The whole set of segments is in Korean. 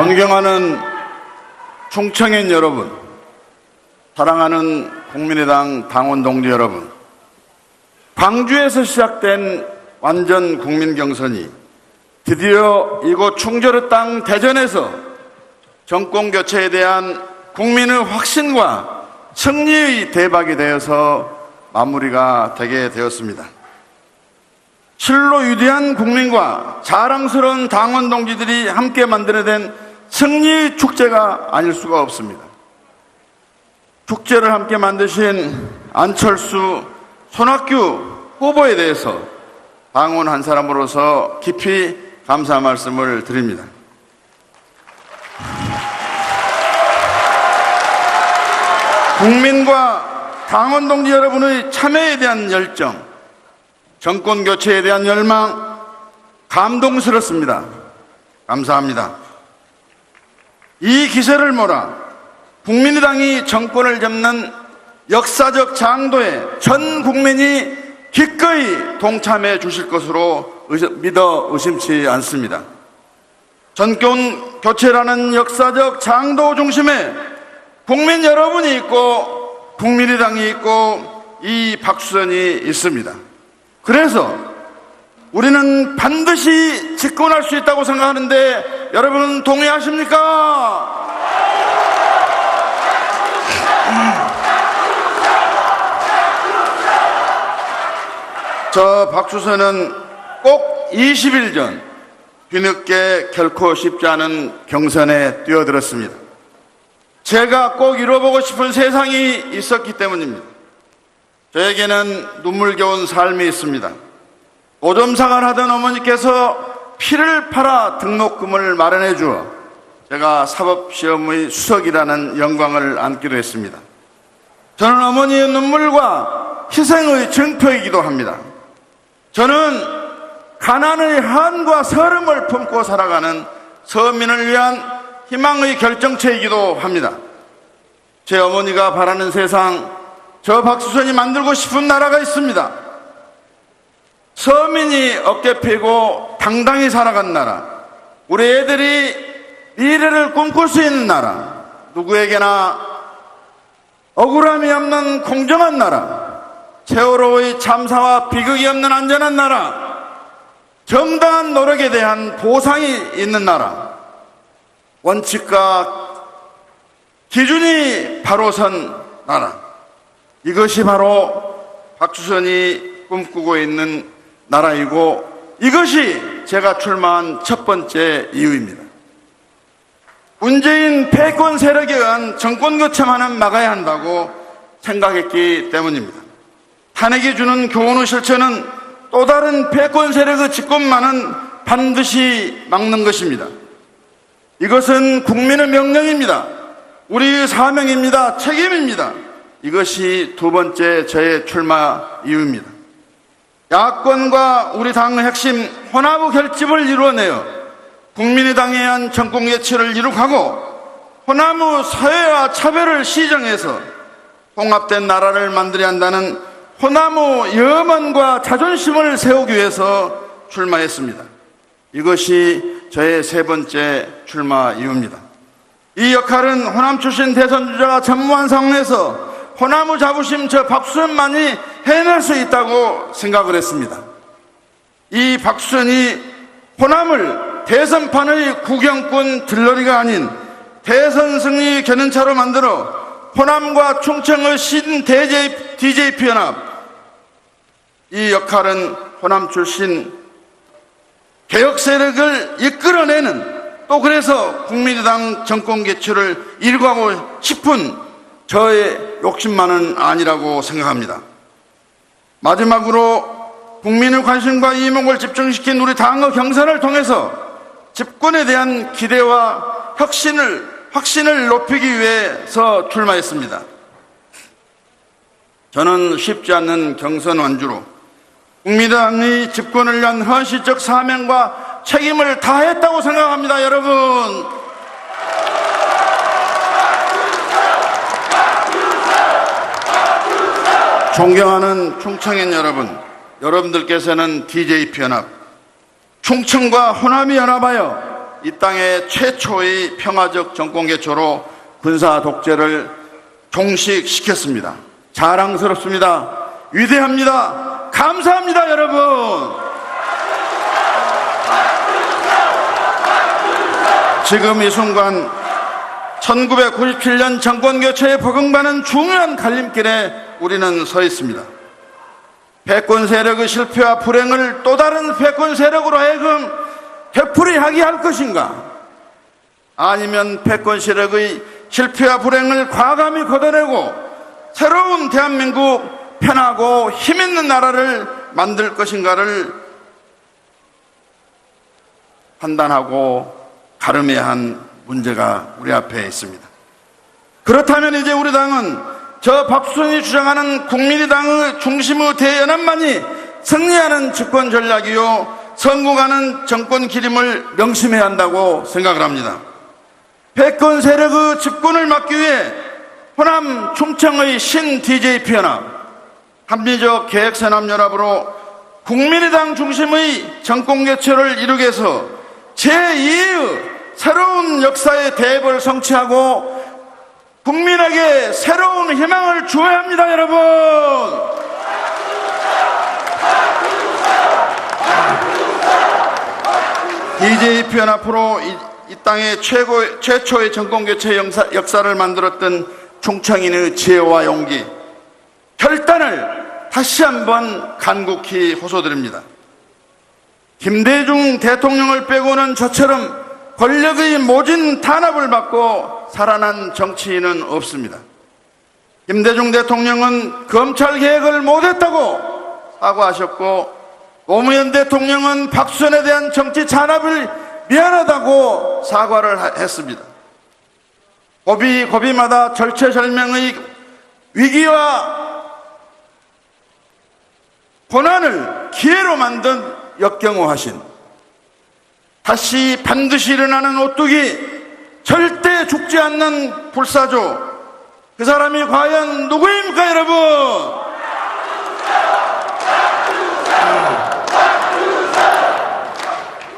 존경하는 충청인 여러분, 사랑하는 국민의당 당원 동지 여러분, 광주에서 시작된 완전 국민 경선이 드디어 이곳 충주의 땅 대전에서 정권 교체에 대한 국민의 확신과 승리의 대박이 되어서 마무리가 되게 되었습니다. 실로 위대한 국민과 자랑스러운 당원 동지들이 함께 만들어낸 승리의 축제가 아닐 수가 없습니다. 축제를 함께 만드신 안철수, 손학규 후보에 대해서 당원 한 사람으로서 깊이 감사 말씀을 드립니다. 국민과 당원 동지 여러분의 참여에 대한 열정, 정권 교체에 대한 열망, 감동스럽습니다. 감사합니다. 이 기세를 몰아 국민의당이 정권을 잡는 역사적 장도에 전 국민이 기꺼이 동참해 주실 것으로 믿어 의심치 않습니다. 정권 교체라는 역사적 장도 중심에 국민 여러분이 있고 국민의당이 있고 이 박수선이 있습니다. 그래서 우리는 반드시 집권할 수 있다고 생각하는데 여러분은 동의하십니까? 저 박수선은 꼭 20일 전 뒤늦게 결코 쉽지 않은 경선에 뛰어들었습니다. 제가 꼭 이뤄보고 싶은 세상이 있었기 때문입니다. 저에게는 눈물겨운 삶이 있습니다. 오점상을 하던 어머니께서 피를 팔아 등록금을 마련해 주어 제가 사법시험의 수석이라는 영광을 안기도 했습니다. 저는 어머니의 눈물과 희생의 증표이기도 합니다. 저는 가난의 한과 서름을 품고 살아가는 서민을 위한 희망의 결정체이기도 합니다. 제 어머니가 바라는 세상, 저 박수선이 만들고 싶은 나라가 있습니다. 서민이 어깨 펴고 당당히 살아간 나라, 우리 애들이 미래를 꿈꿀 수 있는 나라, 누구에게나 억울함이 없는 공정한 나라, 세월호의 참사와 비극이 없는 안전한 나라, 정당한 노력에 대한 보상이 있는 나라, 원칙과 기준이 바로 선 나라, 이것이 바로 박수선이 꿈꾸고 있는 나라이고 이것이 제가 출마한 첫 번째 이유입니다. 문재인 패권 세력에 의한 정권 교체만은 막아야 한다고 생각했기 때문입니다. 탄핵이 주는 교훈의 실체는 또 다른 패권 세력의 집권만은 반드시 막는 것입니다. 이것은 국민의 명령입니다. 우리의 사명입니다. 책임입니다. 이것이 두 번째 저의 출마 이유입니다. 야권과 우리 당의 핵심 혼합의 결집을 이루어내어 국민의당에 의한 정권 교체를 이룩하고 호남의 사회와 차별을 시정해서 통합된 나라를 만들어야 한다는 호남의 염원과 자존심을 세우기 위해서 출마했습니다. 이것이 저의 세 번째 출마 이유입니다. 이 역할은 호남 출신 대선주자가 전무한 상황에서 호남의 자부심 저 박수선만이 해낼 수 있다고 생각을 했습니다. 이 박수선이 호남을 대선판의 구경꾼 들러리가 아닌 대선 승리 견인차로 만들어 호남과 충청의 신 DJP 연합, 이 역할은 호남 출신 개혁 세력을 이끌어내는, 또 그래서 국민의당 정권 개최를 이루고 싶은 저의 욕심만은 아니라고 생각합니다. 마지막으로 국민의 관심과 이목을 집중시킨 우리 당의 경선을 통해서 집권에 대한 기대와 확신을 높이기 위해서 출마했습니다. 저는 쉽지 않는 경선 완주로 국민의당이 집권을 위한 헌신적 사명과 책임을 다했다고 생각합니다. 여러분, 존경하는 충청인 여러분, 여러분들께서는 DJP 연합, 충청과 호남이 연합하여 이 땅의 최초의 평화적 정권 개최로 군사 독재를 종식시켰습니다. 자랑스럽습니다. 위대합니다. 감사합니다, 여러분. 지금 이 순간 1997년 정권 교체에 버금가는 중요한 갈림길에 우리는 서 있습니다. 패권 세력의 실패와 불행을 또 다른 패권 세력으로 하여금 되풀이하게 할 것인가? 아니면 패권 세력의 실패와 불행을 과감히 걷어내고 새로운 대한민국 편하고 힘있는 나라를 만들 것인가를 판단하고 가름해야 한 문제가 우리 앞에 있습니다. 그렇다면 이제 우리 당은 저 박수선이 주장하는 국민의당의 중심의 대연합만이 승리하는 집권 전략이요 성공하는 정권 기림을 명심해야 한다고 생각을 합니다. 패권 세력의 집권을 막기 위해 호남 충청의 신 DJP 연합, 한미적 계획선암연합으로 국민의당 중심의 정권 개최를 이루기 위해서 제2의 새로운 역사의 대업을 성취하고 국민에게 새로운 희망을 주어야 합니다, 여러분. DJP 연합으로 이 땅의 최초의 정권 교체 역사를 만들었던 충청인의 지혜와 용기, 결단을 다시 한번 간곡히 호소드립니다. 김대중 대통령을 빼고는 저처럼 권력의 모진 탄압을 받고 살아난 정치인은 없습니다. 김대중 대통령은 검찰 개혁을 못했다고 사과하셨고, 노무현 대통령은 박수선에 대한 정치 잔압을 미안하다고 사과를 했습니다. 고비마다 절체절명의 위기와 고난을 기회로 만든 역경호하신, 다시 반드시 일어나는 오뚜기, 절대 죽지 않는 불사조, 그 사람이 과연 누구입니까, 여러분?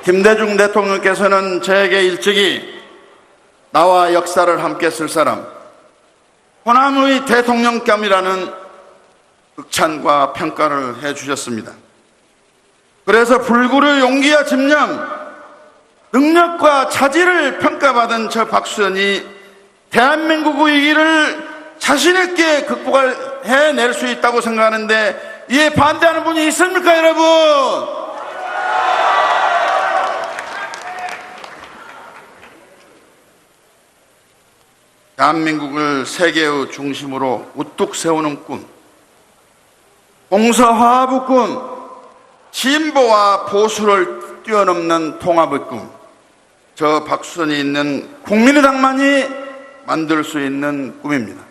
김대중 대통령께서는 저에게 일찍이 나와 역사를 함께 쓸 사람, 호남의 대통령감이라는 극찬과 평가를 해주셨습니다. 그래서 불굴의 용기와 집념, 능력과 자질을 평가받은 저 박수선이 대한민국의 위기를 자신있게 극복해낼 수 있다고 생각하는데, 이에 반대하는 분이 있습니까, 여러분? 대한민국을 세계의 중심으로 우뚝 세우는 꿈, 공서화합의 꿈, 진보와 보수를 뛰어넘는 통합의 꿈, 저 박수선이 있는 국민의당만이 만들 수 있는 꿈입니다.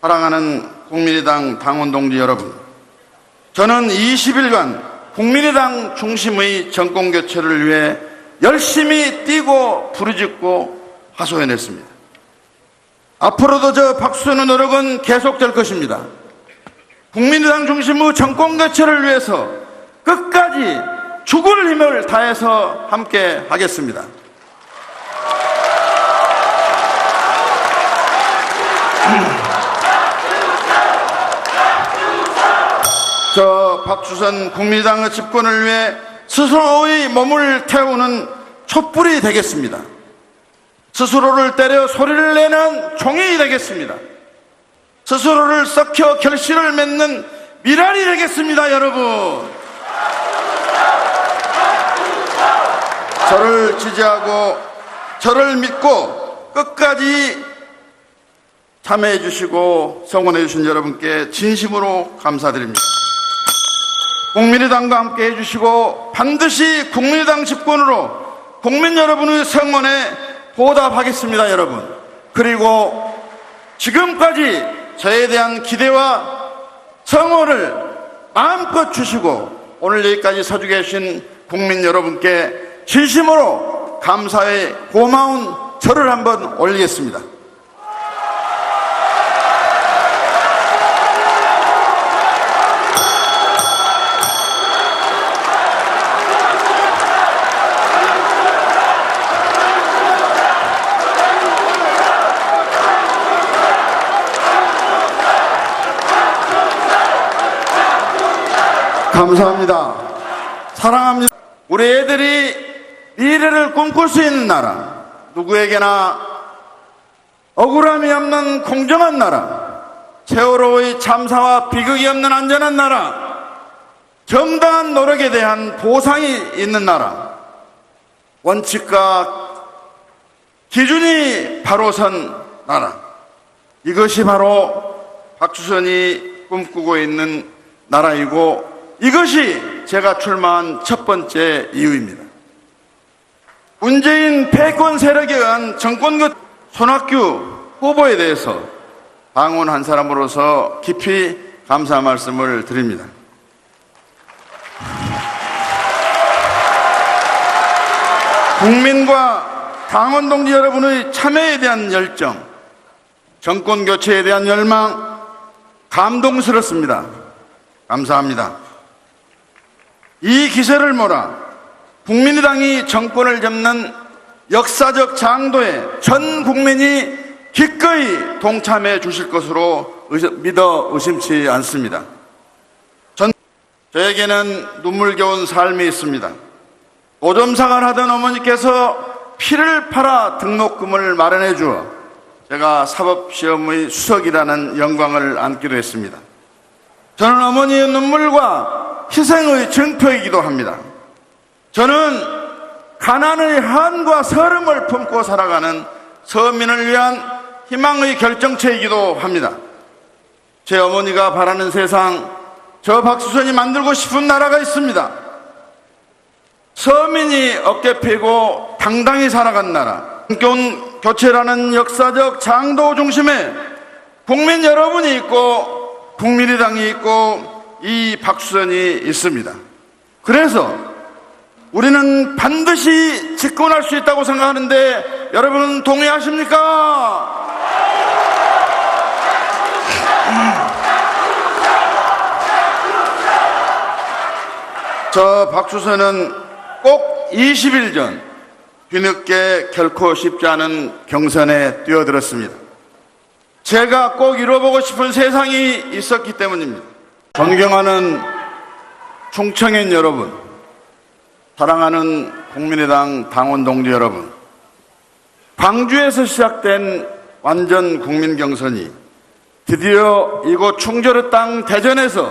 사랑하는 국민의당 당원 동지 여러분, 저는 20일간 국민의당 중심의 정권 교체를 위해 열심히 뛰고 부르짖고 하소연했습니다. 앞으로도 저 박수선의 노력은 계속될 것입니다. 국민의당 중심의 정권 교체를 위해서 끝까지 죽을 힘을 다해서 함께 하겠습니다. 저 박수선 국민의당의 집권을 위해 스스로의 몸을 태우는 촛불이 되겠습니다. 스스로를 때려 소리를 내는 종이 되겠습니다. 스스로를 썩혀 결실을 맺는 미랄이 되겠습니다, 여러분. 저를 지지하고 저를 믿고 끝까지 참여해 주시고 성원해 주신 여러분께 진심으로 감사드립니다. 국민의당과 함께 해주시고 반드시 국민의당 집권으로 국민 여러분의 성원에 보답하겠습니다, 여러분. 그리고 지금까지 저에 대한 기대와 성원을 마음껏 주시고 오늘 여기까지 서주 계신 국민 여러분께 진심으로 감사의 고마운 절을 한번 올리겠습니다. 감사합니다. 사랑합니다. 우리 애들이 미래를 꿈꿀 수 있는 나라, 누구에게나 억울함이 없는 공정한 나라, 세월호의 참사와 비극이 없는 안전한 나라, 정당한 노력에 대한 보상이 있는 나라, 원칙과 기준이 바로 선 나라, 이것이 바로 박주선이 꿈꾸고 있는 나라이고, 이것이 제가 출마한 첫 번째 이유입니다. 문재인 패권 세력에 의한 정권 손학규 후보에 대해서 당원 한 사람으로서 깊이 감사 말씀을 드립니다. 국민과 당원 동지 여러분의 참여에 대한 열정, 정권 교체에 대한 열망, 감동스럽습니다. 감사합니다. 이 기세를 몰아 국민의당이 정권을 잡는 역사적 장도에 전 국민이 기꺼이 동참해 주실 것으로 믿어 의심치 않습니다. 저에게는 눈물겨운 삶이 있습니다. 노점상을 하던 어머니께서 피를 팔아 등록금을 마련해 주어 제가 사법시험의 수석이라는 영광을 안기도 했습니다. 저는 어머니의 눈물과 희생의 증표이기도 합니다. 저는 가난의 한과 서름을 품고 살아가는 서민을 위한 희망의 결정체이기도 합니다. 제 어머니가 바라는 세상, 저 박수선이 만들고 싶은 나라가 있습니다. 서민이 어깨 펴고 당당히 살아간 나라, 정권 교체라는 역사적 장도 중심에 국민 여러분이 있고 국민의당이 있고 이 박수선이 있습니다. 그래서 우리는 반드시 집권할 수 있다고 생각하는데 여러분은 동의하십니까? 저 박수선은 꼭 20일 전 뒤늦게 결코 쉽지 않은 경선에 뛰어들었습니다. 제가 꼭 이뤄보고 싶은 세상이 있었기 때문입니다. 존경하는 충청인 여러분, 사랑하는 국민의당 당원 동지 여러분, 광주에서 시작된 완전 국민 경선이 드디어 이곳 충주의 땅 대전에서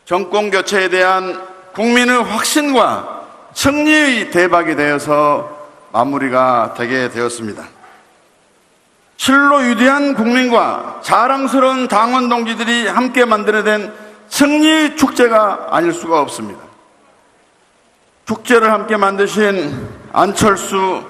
정권 교체에 대한 국민의 확신과 승리의 대박이 되어서 마무리가 되게 되었습니다. 실로 위대한 국민과 자랑스러운 당원 동지들이 함께 만들어낸 승리의 축제가 아닐 수가 없습니다. 축제를 함께 만드신 안철수